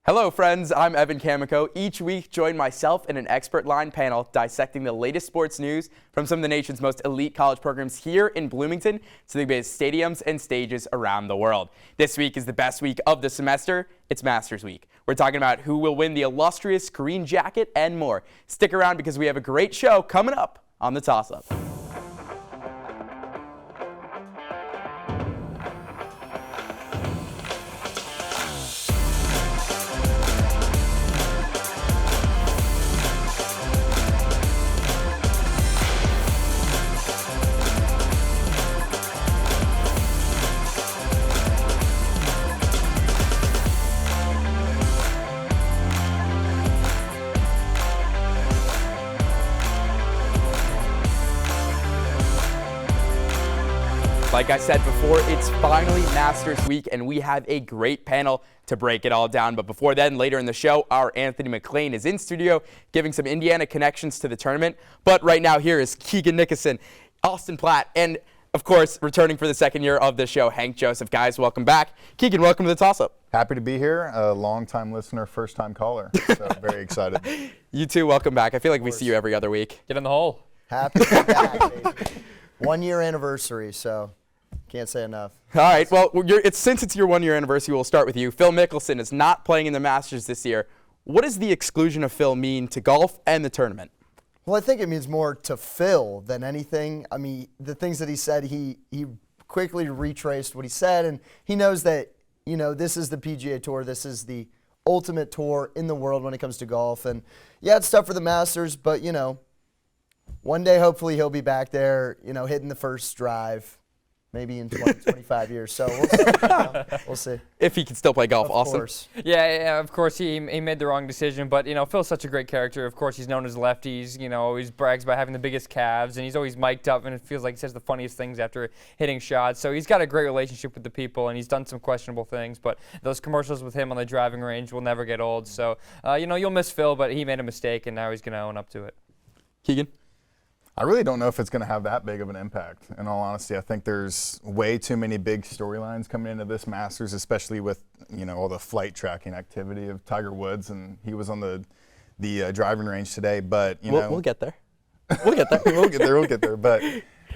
Hello friends, I'm Evan Kamiko. Each week, join myself and an expert line panel dissecting the latest sports news from some of the nation's most elite college programs here in Bloomington to the biggest stadiums and stages around the world. This week is the best week of the semester. It's Masters Week. We're talking about who will win the illustrious green jacket and more. Stick around because we have a great show coming up on the Toss Up. Like I said before, it's finally Masters Week, and we have a great panel to break it all down. But before then, later in the show, our Anthony McClain is in studio giving some Indiana connections to the tournament. But right now, here is Keegan Nickerson, Austin Platt, and, of course, returning for the second year of the show, Hank Joseph. Guys, welcome back. Keegan, welcome to the Toss-Up. Happy to be here. A long-time listener, first-time caller. So very excited. You too, welcome back. I feel like we see you every other week. Get in the hole. Happy to be back, baby. 1 year anniversary, so can't say enough. All right, well, since it's your 1 year anniversary, we'll start with you. Phil Mickelson is not playing in the Masters this year. What does the exclusion of Phil mean to golf and the tournament? Well, I think it means more to Phil than anything. I mean, the things that he said, he quickly retraced what he said, and he knows that, you know, this is the PGA Tour. This is the ultimate tour in the world when it comes to golf. And, yeah, it's tough for the Masters, but, you know, one day hopefully he'll be back there, you know, hitting the first drive. Maybe in 20, 25 years. So we'll see. We'll see. If he can still play golf, Of course. Yeah, of course he made the wrong decision, but you know, Phil's such a great character. Of course, he's known as lefties. You know, always brags about having the biggest calves, and he's always mic'd up, and it feels like he says the funniest things after hitting shots. So he's got a great relationship with the people, and he's done some questionable things. But those commercials with him on the driving range will never get old. So you know, you'll miss Phil, but he made a mistake, and now he's going to own up to it. Keegan? I really don't know if it's going to have that big of an impact. In all honesty, I think there's way too many big storylines coming into this Masters, especially with, you know, all the flight tracking activity of Tiger Woods, and he was on the driving range today. But you know, we'll get there. We'll get there. We'll get there. But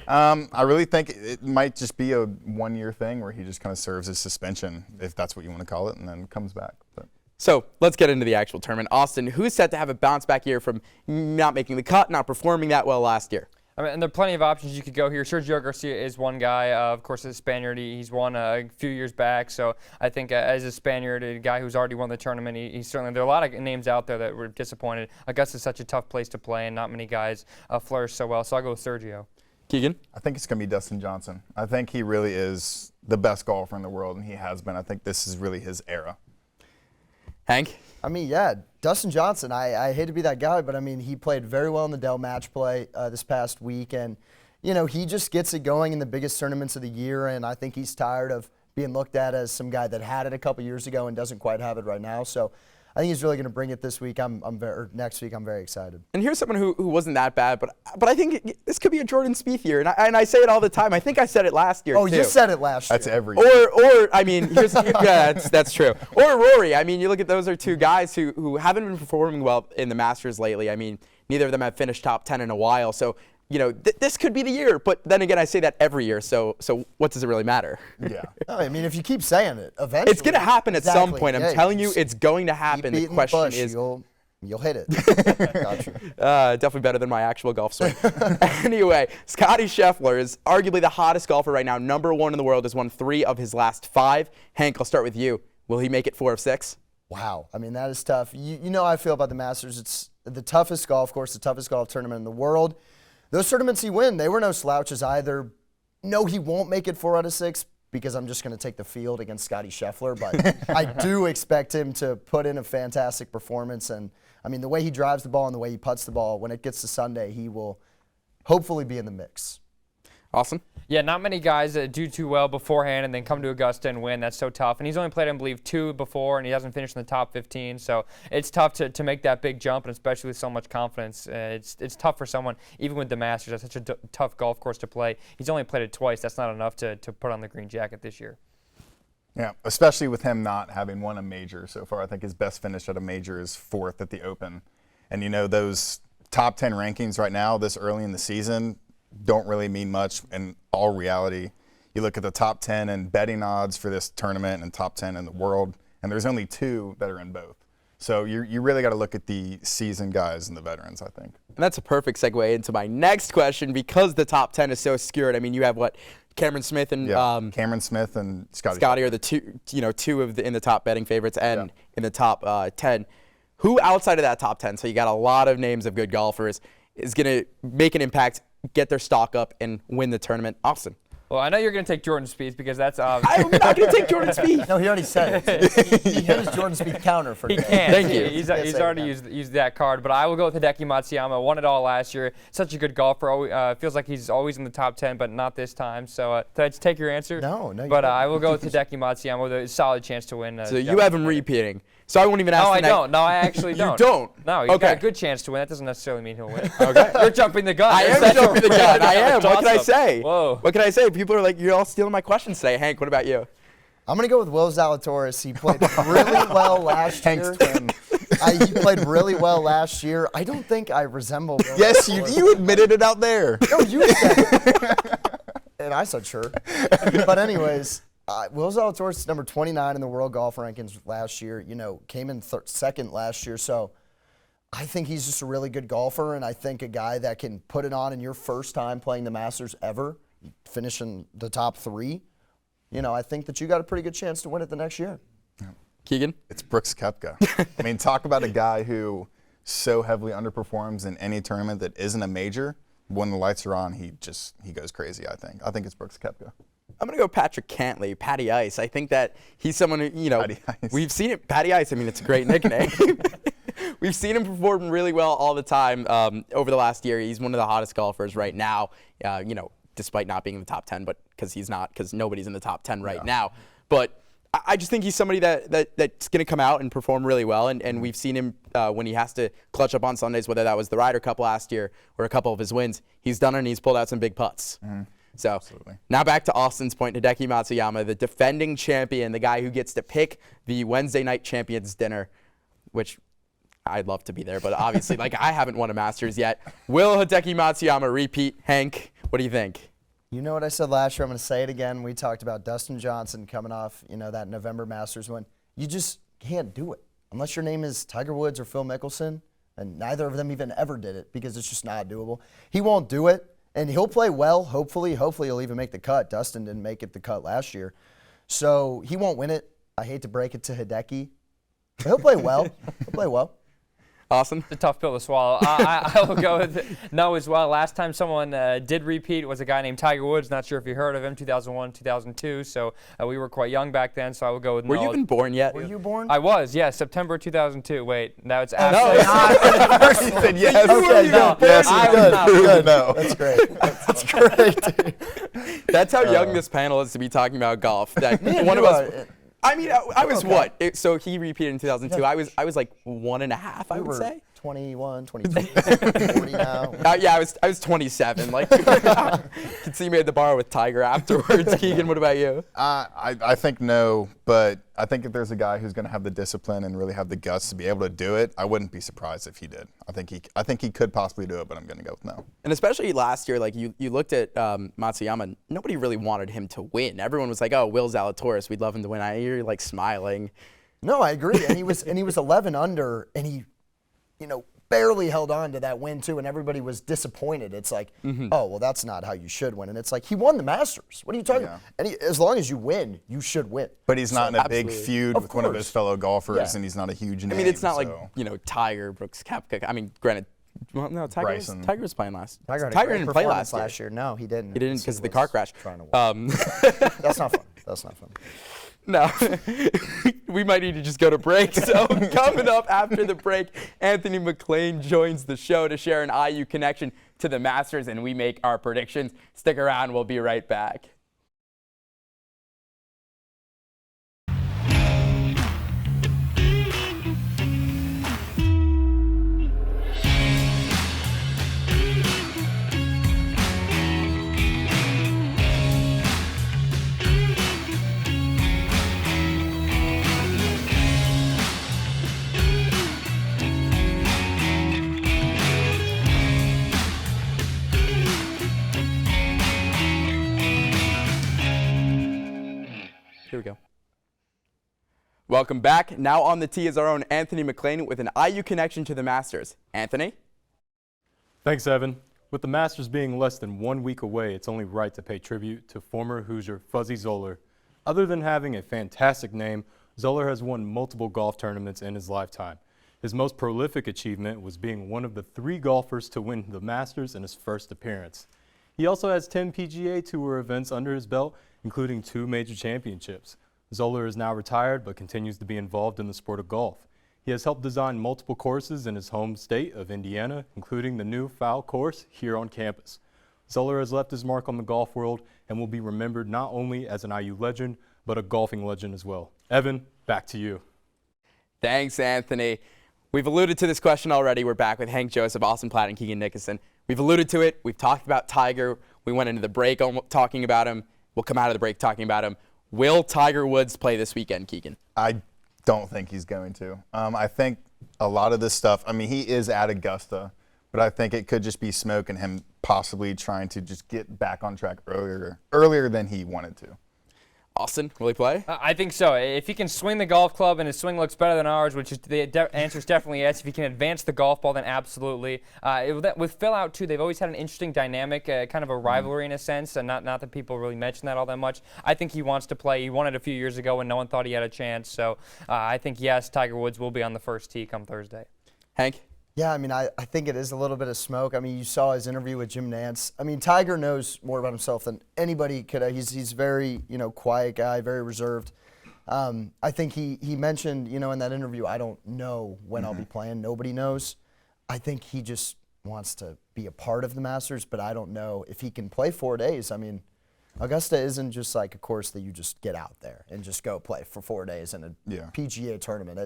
I really think it might just be a 1 year thing where he just kind of serves as suspension, if that's what you want to call it, and then comes back. But. So let's get into the actual tournament. Austin, who's set to have a bounce back year from not making the cut, not performing that well last year? I mean, and there are plenty of options you could go here. Sergio Garcia is one guy. Of course, a Spaniard. He's won a few years back. So I think as a Spaniard, a guy who's already won the tournament, he's certainly, there are a lot of names out there that were disappointed. Augusta's such a tough place to play, and not many guys flourish so well. So I'll go with Sergio. Keegan? I think it's going to be Dustin Johnson. I think he really is the best golfer in the world, and he has been. I think this is really his era. Hank? I mean, yeah, Dustin Johnson, I hate to be that guy, but I mean, he played very well in the Dell match play this past week, and, you know, he just gets it going in the biggest tournaments of the year, and I think he's tired of being looked at as some guy that had it a couple years ago and doesn't quite have it right now. So I think he's really going to bring it this week. Or next week. I'm very excited. And here's someone who wasn't that bad, but I think this could be a Jordan Spieth year, and I say it all the time. I think I said it last year. Oh, too. you said it last year. That's every year. Or I mean, here's yeah, that's true. Or Rory. I mean, you look at those are two guys who haven't been performing well in the Masters lately. I mean, neither of them have finished top 10 in a while. So, you know, this could be the year. But then again, I say that every year. So what does it really matter? Yeah. No, I mean, if you keep saying it, eventually It's going to happen at some point. I'm Yeah, telling you, it's going to happen. The question bush, is, you'll hit it. Gotcha. definitely better than my actual golf swing. Anyway, Scotty Sheffler is arguably the hottest golfer right now. #1 in the world, has won 3 of his last 5. Hank, I'll start with you. Will he make it 4 of 6? Wow. I mean, that is tough. You know how I feel about the Masters. It's the toughest golf course, the toughest golf tournament in the world. Those tournaments he win, they were no slouches either. No, he won't make it 4 out of 6 because I'm just going to take the field against Scotty Sheffler. But I do expect him to put in a fantastic performance. And, I mean, the way he drives the ball and the way he putts the ball, when it gets to Sunday, he will hopefully be in the mix. Austin? Yeah, not many guys that do too well beforehand and then come to Augusta and win. That's so tough. And he's only played, I believe, 2 before, and he hasn't finished in the top 15. So it's tough to make that big jump, and especially with so much confidence. It's tough for someone, even with the Masters. That's such a tough golf course to play. He's only played it twice. That's not enough to put on the green jacket this year. Yeah, especially with him not having won a major so far. I think his best finish at a major is 4th at the Open. And those top 10 rankings right now, this early in the season, don't really mean much in all reality. You look at the top 10 in betting odds for this tournament and top 10 in the world, and there's only 2 that are in both. So you really got to look at the seasoned guys and the veterans, I think. And that's a perfect segue into my next question, because the top 10 is so skewed. I mean, you have Cameron Smith and Cameron Smith and Scotty Sheffler are the two in the top betting favorites and in the top 10. Who outside of that top 10, so you got a lot of names of good golfers, is going to make an impact, get their stock up, and win the tournament? Austin. Well, I know you're going to take Jordan Spieth because that's I'm not going to take Jordan Spieth. No, he already said it. He hit his Jordan Spieth counter for He today. can't. Thank you. He's already used that card. But I will go with Hideki Matsuyama. Won it all last year. Such a good golfer. Feels like he's always in the top 10, but not this time. So did I just take your answer? No. But I will go with Hideki Matsuyama with a solid chance to win. So you have him repeating. So I won't even ask. No, I don't. No, I actually don't. You don't? No, he's got a good chance to win. That doesn't necessarily mean he'll win. Okay. You're jumping the gun. I am jumping the gun. I am. What can I Toss-up. say? Whoa. What can I say? People are like, you're all stealing my questions today. Hank, what about you? I'm going to go with Will Zalatoris. He played really well last year. Hank's twin. He played really well last year. I don't think I resemble Will Yes, Zalatoris. you admitted it out there. No, you said it. And I said sure. But anyways, Will Zalatoris is number 29 in the world golf rankings last year. Came in second last year. So I think he's just a really good golfer, and I think a guy that can put it on in your first time playing the Masters ever, finish in the top 3. I think that you got a pretty good chance to win it the next year. Keegan? It's Brooks Koepka. I mean, talk about a guy who so heavily underperforms in any tournament that isn't a major. When the lights are on, he goes crazy, I think. I think it's Brooks Koepka. I'm going to go Patrick Cantlay, Patty Ice. I think that he's someone who, Patty Ice. we've seen it. Patty Ice, I mean, it's a great nickname. We've seen him perform really well all the time over the last year. He's one of the hottest golfers right now, despite not being in the top 10, but because nobody's in the top 10 right now. But I just think he's somebody that's going to come out and perform really well. And we've seen him when he has to clutch up on Sundays, whether that was the Ryder Cup last year or a couple of his wins. He's done it, and he's pulled out some big putts. So Absolutely. Now back to Austin's point, Hideki Matsuyama, the defending champion, the guy who gets to pick the Wednesday night champions dinner, which I'd love to be there, but obviously, I haven't won a Masters yet. Will Hideki Matsuyama repeat? Hank, what do you think? You know what I said last year? I'm going to say it again. We talked about Dustin Johnson coming off, that November Masters win. You just can't do it unless your name is Tiger Woods or Phil Mickelson, and neither of them even ever did it because it's just not doable. He won't do it, and he'll play well. Hopefully he'll even make the cut. Dustin didn't make it the cut last year, so he won't win it. I hate to break it to Hideki, but he'll play well. He'll play well. Austin? It's a tough pill to swallow. I will go with no as well. Last time someone did repeat was a guy named Tiger Woods. Not sure if you heard of him, 2001, 2002. So we were quite young back then, so I will go with no. Were you even born yet? Were you born? I was, yes, September 2002. Wait, now it's No, after. He said yes. Okay, no. Yes, I good. was not Good. No. That's great. That's great. That's how young this panel is to be talking about golf. That one of you us. are. I mean, I was Okay. what? So he repeated in 2002. I was like 1.5, I We would were say. 21, 22, 40 now. Yeah, I was 27. Like, you can see me at the bar with Tiger afterwards. Keegan, what about you? I think no, but I think if there's a guy who's going to have the discipline and really have the guts to be able to do it, I wouldn't be surprised if he did. I think he could possibly do it, but I'm going to go with no. And especially last year, like you looked at Matsuyama, nobody really wanted him to win. Everyone was like, "Oh, Will Zalatoris, we'd love him to win." I hear you like smiling. No, I agree. And he was 11 under, and he, barely held on to that win too, and everybody was disappointed. It's like, oh, well, that's not how you should win. And it's like, he won the Masters. What are you talking about? And as long as you win, you should win. But he's not in a big absolutely. feud Of with one of his course. fellow golfers, Yeah. and he's not a huge name. I mean, it's not so. like Tiger, Brooks, Koepka. I mean, granted, well, no, Tiger Bryson. was playing last. Tiger had a great didn't play performance last year. No, he didn't. He didn't because of the was car crash. Trying to win. That's not fun. That's not fun. No, we might need to just go to break. So coming up after the break, Anthony McClain joins the show to share an IU connection to the Masters, and we make our predictions. Stick around. We'll be right back. Welcome back. Now on the tee is our own Anthony McClain with an IU connection to the Masters. Anthony? Thanks, Evan. With the Masters being less than 1 week away, it's only right to pay tribute to former Hoosier Fuzzy Zoeller. Other than having a fantastic name, Zoeller has won multiple golf tournaments in his lifetime. His most prolific achievement was being one of the 3 golfers to win the Masters in his first appearance. He also has 10 PGA Tour events under his belt, including 2 major championships. Zoeller is now retired but continues to be involved in the sport of golf. He has helped design multiple courses in his home state of Indiana, including the new Foul course here on campus. Zoeller has left his mark on the golf world and will be remembered not only as an IU legend, but a golfing legend as well. Evan, back to you. Thanks, Anthony. We've alluded to this question already. We're back with Hank Joseph, Austin Platt, and Keegan Nicholson. We've alluded to it. We've talked about Tiger. We went into the break talking about him. We'll come out of the break talking about him. Will Tiger Woods play this weekend, Keegan? I don't think he's going to. I think a lot of this stuff, I mean, he is at Augusta, but I think it could just be smoke and him possibly trying to just get back on track earlier than he wanted to. Austin, will he play? I think so. If he can swing the golf club and his swing looks better than ours, which is the answer is definitely yes. If he can advance the golf ball, then absolutely. With Phil out too, they've always had an interesting dynamic, kind of a rivalry in a sense, and not that people really mention that all that much. I think he wants to play. He won it a few years ago when no one thought he had a chance. So I think yes, Tiger Woods will be on the first tee come Thursday. Hank? Yeah, I mean, I think it is a little bit of smoke. I mean, you saw his interview with Jim Nantz. I mean, Tiger knows more about himself than anybody could. He's very, quiet guy, very reserved. I think he mentioned, in that interview, I don't know when I'll be playing. Nobody knows. I think he just wants to be a part of the Masters, but I don't know if he can play 4 days. I mean, Augusta isn't just like a course that you just get out there and just go play for 4 days in a PGA tournament.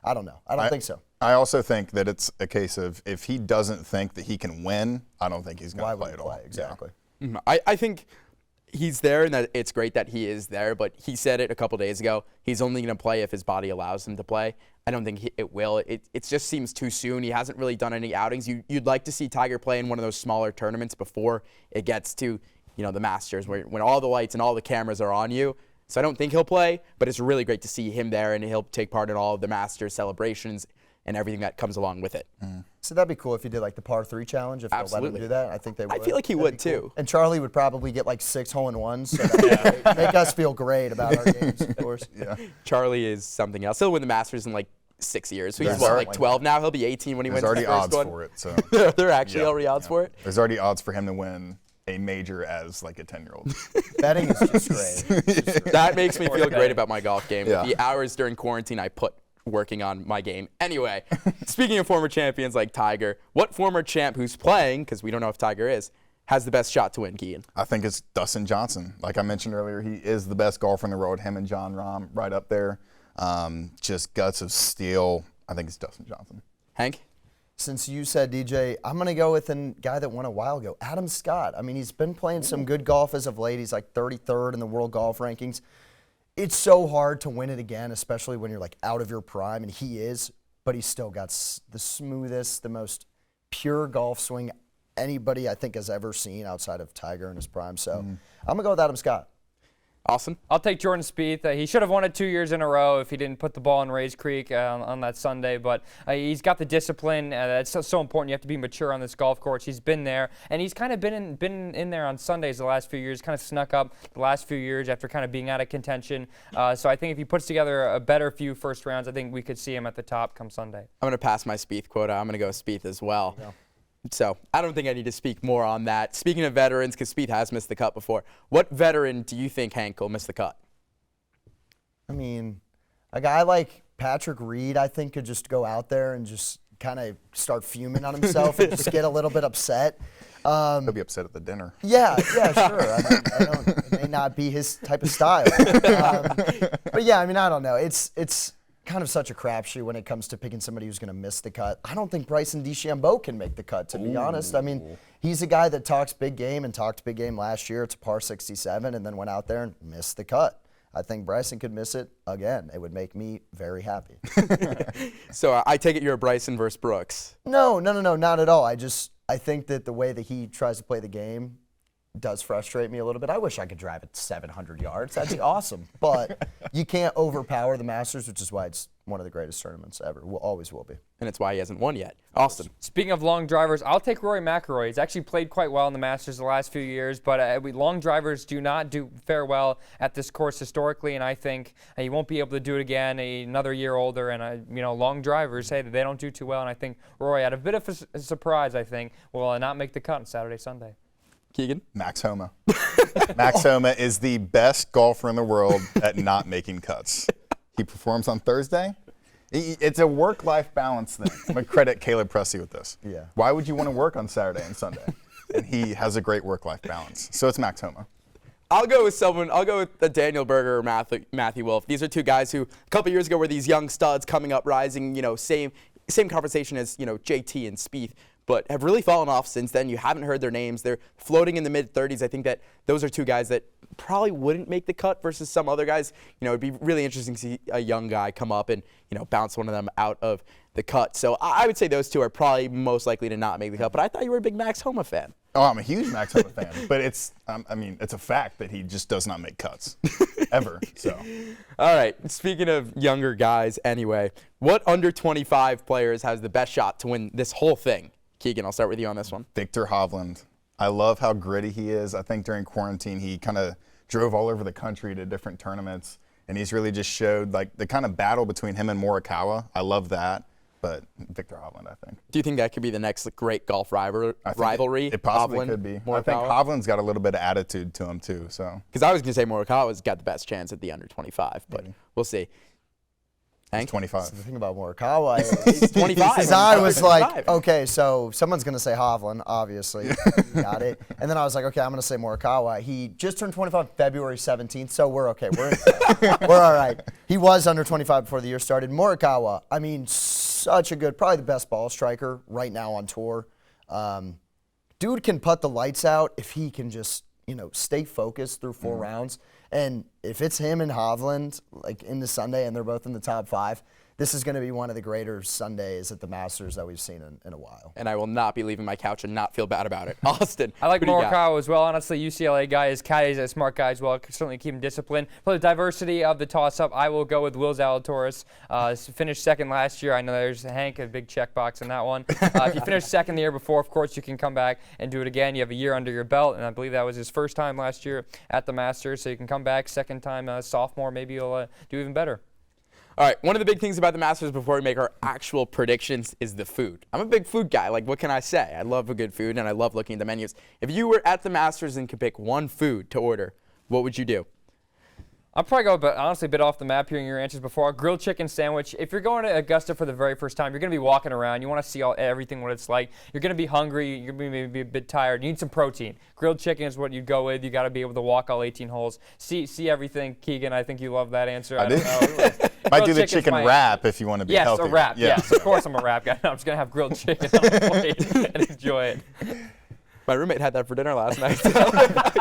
I don't know. I don't think so. I also think that it's a case of if he doesn't think that he can win, I don't think he's going to play at all. Exactly. Yeah. I think he's there and that it's great that he is there, but he said it a couple days ago. He's only going to play if his body allows him to play. I don't think it will. It just seems too soon. He hasn't really done any outings. You'd like to see Tiger play in one of those smaller tournaments before it gets to the Masters, when all the lights and all the cameras are on you. So I don't think he'll play, but it's really great to see him there, and he'll take part in all of the Masters celebrations and everything that comes along with it. So that'd be cool if he did like the par 3 challenge. If they'll let him do that, I think they would. I feel like he would too. And Charlie would probably get like 6 hole-in-ones, so that would make us feel great about our games, of course. Yeah. Charlie is something else. He'll win the Masters in like 6 years. So he's There's like 12 now. He'll be 18 when he wins his There's first already one. odds for it. So There are actually already odds for it? There's already odds for him to win a major as like a 10-year-old. Betting is just great. It's just great. That makes me feel great about my golf game. Yeah. The hours during quarantine I put working on my game. Anyway, speaking of former champions like Tiger, what former champ who's playing, because we don't know if Tiger is, has the best shot to win, Keegan? I think it's Dustin Johnson. Like I mentioned earlier, he is the best golfer in the world. Him and John Rahm right up there. Just guts of steel. I think it's Dustin Johnson. Hank? Since you said DJ, I'm going to go with a guy that won a while ago, Adam Scott. I mean, he's been playing some good golf as of late. He's like 33rd in the world golf rankings. It's so hard to win it again, especially when you're like out of your prime, and he is, but he's still got the smoothest, the most pure golf swing anybody I think has ever seen outside of Tiger in his prime. So I'm going to go with Adam Scott. Austin? I'll take Jordan Spieth. He should have won it 2 years in a row if he didn't put the ball in Rays Creek on that Sunday. But he's got the discipline. That's so important. You have to be mature on this golf course. He's been there, and he's kind of been in there on Sundays the last few years. Kind of snuck up the last few years after kind of being out of contention. So I think if he puts together a better few first rounds, I think we could see him at the top come Sunday. I'm going to pass my Spieth quota. I'm going to go Spieth as well. So I don't think I need to speak more on that. Speaking of veterans, because Spieth has missed the cut before, what veteran do you think, Hank, will miss the cut? I mean, a guy like Patrick Reed, I think, could just go out there and just kind of start fuming on himself and just get a little bit upset. He'll be upset at the dinner. Yeah, sure. It may not be his type of style. But yeah, I mean, I don't know. It's kind of such a crapshoot when it comes to picking somebody who's going to miss the cut. I don't think Bryson DeChambeau can make the cut, to be honest. I mean, he's a guy that talks big game and talked big game last year. It's a par 67 and then went out there and missed the cut. I think Bryson could miss it again. It would make me very happy. So I take it you're a Bryson versus Brooks. No, not at all. I think that the way that he tries to play the game does frustrate me a little bit. I wish I could drive at 700 yards. That'd be awesome. But you can't overpower the Masters, which is why it's one of the greatest tournaments ever. Always will be. And it's why he hasn't won yet. Austin. Speaking of long drivers, I'll take Rory Mcilroy. He's actually played quite well in the Masters the last few years, but long drivers do not fare well at this course historically, and I think he won't be able to do it again. Another year older, and long drivers say that they don't do too well, and I think Rory, had a bit of a surprise, I think, will not make the cut on Saturday, Sunday. Keegan? Max Homa. Max Homa is the best golfer in the world at not making cuts. He performs on Thursday. It's a work-life balance thing. I'm going to credit Caleb Pressey with this. Yeah. Why would you want to work on Saturday and Sunday? And he has a great work-life balance. So it's Max Homa. I'll go with Daniel Berger or Matthew Wolff. These are two guys who a couple years ago were these young studs coming up, rising, same conversation as, JT and Spieth, but have really fallen off since then. You haven't heard their names. They're floating in the mid-30s. I think that those are two guys that probably wouldn't make the cut versus some other guys. It'd be really interesting to see a young guy come up and, bounce one of them out of the cut. So I would say those two are probably most likely to not make the cut, but I thought you were a big Max Homa fan. Oh, I'm a huge Max Homa fan, but it's a fact that he just does not make cuts, ever. So, all right. Speaking of younger guys, anyway, what under 25 players has the best shot to win this whole thing? Keegan, I'll start with you on this one. Victor Hovland. I love how gritty he is. I think during quarantine he kind of drove all over the country to different tournaments, and he's really just showed the kind of battle between him and Morikawa. I love that. But Victor Hovland, I think. Do you think that could be the next great golf rivalry? It possibly Hovland, could be. Morikawa? I think Hovland's got a little bit of attitude to him too. So. Because I was going to say Morikawa's got the best chance at the under 25, but we'll see. He's 25. The thing about Morikawa He's 25. is I was like, okay, so someone's going to say Hovland, obviously. Got it. And then I was like, okay, I'm going to say Morikawa. He just turned 25 February 17th, so we're okay. We're all right. He was under 25 before the year started. Morikawa, such a good, probably the best ball striker right now on tour. Dude can put the lights out if he can just, stay focused through 4 rounds. And if it's him and Hovland, in the Sunday, and they're both in the top 5, this is going to be one of the greater Sundays at the Masters that we've seen in a while. And I will not be leaving my couch and not feel bad about it. Austin, I like who do you got? Morikawa as well. Honestly, UCLA guy, his caddy is a smart guy as well. Can certainly keep him disciplined. For the diversity of the toss-up, I will go with Will Zalatoris. Finished second last year. I know there's Hank, a big checkbox in that one. If you finished second the year before, of course, you can come back and do it again. You have a year under your belt, and I believe that was his first time last year at the Masters. So you can come back second time, sophomore. Maybe you'll do even better. All right, one of the big things about the Masters before we make our actual predictions is the food. I'm a big food guy. What can I say? I love a good food, and I love looking at the menus. If you were at the Masters and could pick one food to order, what would you do? I'll probably go, but honestly, a bit off the map hearing your answers before. A grilled chicken sandwich. If you're going to Augusta for the very first time, you're going to be walking around. You want to see everything, what it's like. You're going to be hungry. You're going to be a bit tired. You need some protein. Grilled chicken is what you'd go with. You got to be able to walk all 18 holes. See everything. Keegan, I think you love that answer. I don't know. Might do the chicken wrap if you want to be healthy. Yes, a wrap. Yeah. Yes, of course I'm a wrap guy. No, I'm just going to have grilled chicken on the plate and enjoy it. My roommate had that for dinner last night.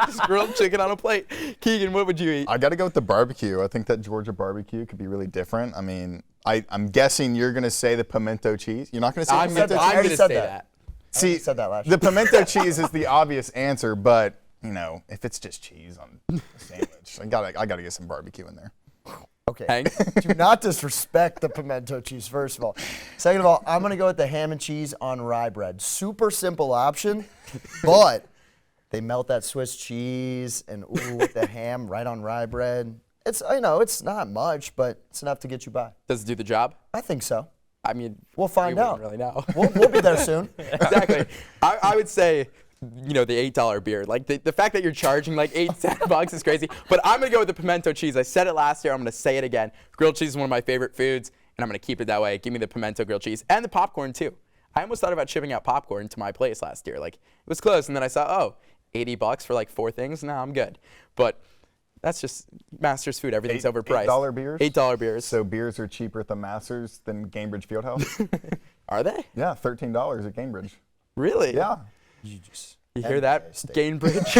Just grilled chicken on a plate. Keegan, what would you eat? I got to go with the barbecue. I think that Georgia barbecue could be really different. I'm guessing you're going to say the pimento cheese. You're not going to say pimento cheese? I'm going to say that. See, said that last the pimento cheese is the obvious answer, but, if it's just cheese on a sandwich, I got to get some barbecue in there. Okay. Hank? Do not disrespect the pimento cheese, first of all. Second of all, I'm going to go with the ham and cheese on rye bread. Super simple option, but they melt that Swiss cheese and with the ham right on rye bread. It's not much, but it's enough to get you by. Does it do the job? I think so. We'll find out. Really know. We'll be there soon. Exactly. I would say, the $8 beer. The fact that you're charging $8 is crazy. But I'm going to go with the pimento cheese. I said it last year. I'm going to say it again. Grilled cheese is one of my favorite foods, and I'm going to keep it that way. Give me the pimento grilled cheese and the popcorn, too. I almost thought about shipping out popcorn to my place last year. It was close, and then I saw, $80 for 4 things? No, I'm good. But that's just Masters food. Everything's overpriced. $8 beers? $8 beers. So beers are cheaper at the Masters than Gainbridge Fieldhouse? Are they? Yeah, $13 at Gainbridge. Really? Yeah. You hear that, Gainbridge?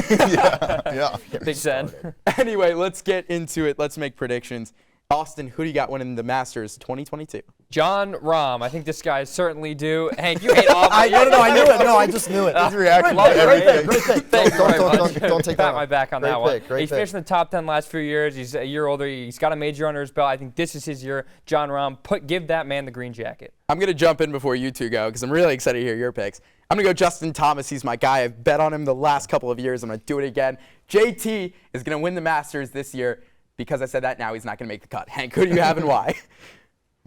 Yeah. Big Ten. Anyway, let's get into it. Let's make predictions. Austin, who do you got winning the Masters 2022? John Rahm. I think this guy is certainly due. Hank, you hate all my No, I knew it. No, I just knew it. His reaction to Love it. everything. Great pick. Thanks very much. Don't take Pat that my back on Great that one. pick, great He's pick. finished in the top 10 last few years. He's a year older. He's got a major under his belt. I think this is his year. John Rahm, give that man the green jacket. I'm going to jump in before you two go because I'm really excited to hear your picks. I'm going to go Justin Thomas. He's my guy. I've bet on him the last couple of years. I'm going to do it again. JT is going to win the Masters this year. Because I said that, now he's not going to make the cut. Hank, who do you have and why?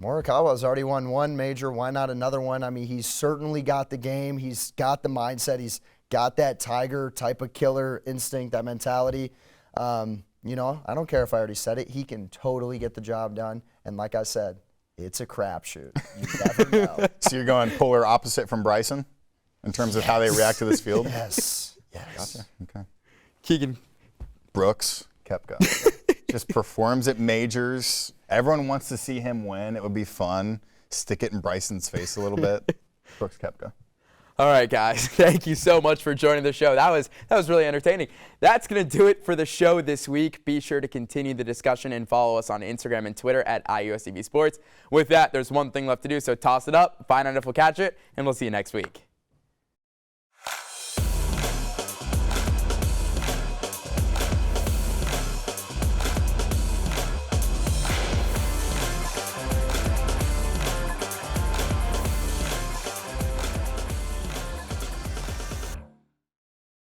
Morikawa's already won one major. Why not another one? I mean, he's certainly got the game. He's got the mindset. He's got that Tiger type of killer instinct, that mentality. You know, I don't care if I already said it. He can totally get the job done. And like I said, it's a crapshoot. You never know. So you're going polar opposite from Bryson in terms of how they react to this field? Yes. Gotcha. Okay. Keegan. Brooks Koepka. Just performs at majors. Everyone wants to see him win. It would be fun. Stick it in Bryson's face a little bit. Brooks Koepka. All right, guys. Thank you so much for joining the show. That was really entertaining. That's going to do it for the show this week. Be sure to continue the discussion and follow us on Instagram and Twitter at IUSTV Sports. With that, there's one thing left to do, so toss it up, find out if we'll catch it, and we'll see you next week.